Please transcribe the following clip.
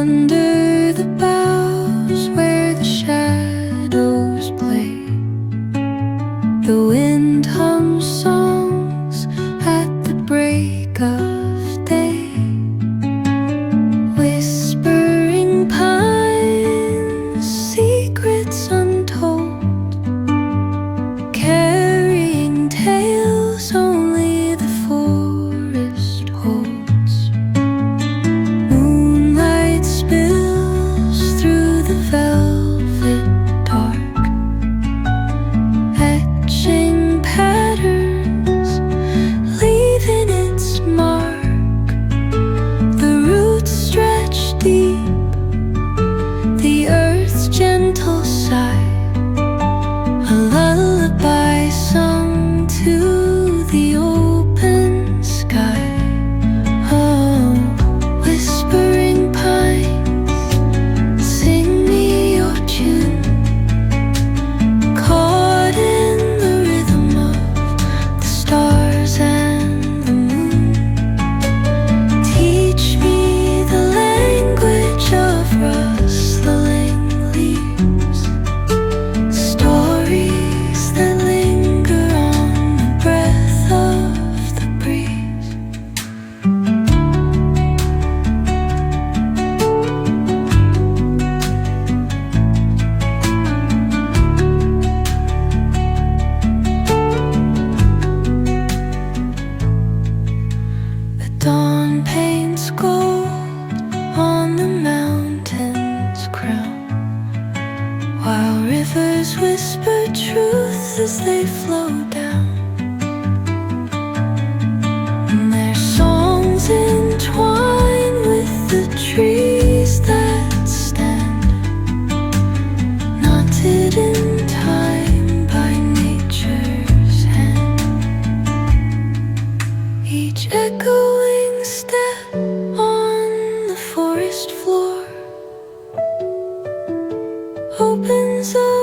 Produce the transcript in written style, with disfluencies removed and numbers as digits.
Under the boughs where the shadows play, the wind hums songs at the break of day. Whispering pines, secrets untold, carrying tales only the forest holds. Moonlight spills through the velvet dark, etching patterns, leaving its mark. The roots stretch deep, the earth's gentle sigh, a lullaby sung to the open sky. Oh, whispering pines, sing me your tune, caught in the rhythm of the stars and the moon. Teach me the language of rustling leaves, stories that linger on the breath of the breeze. The dawn paints gold on the mountain's crown, while rivers whisper truth as they flow down. And their songs entwine with the trees that stand, knotted in time by nature's hand. Each echoing step on the forest floor opens up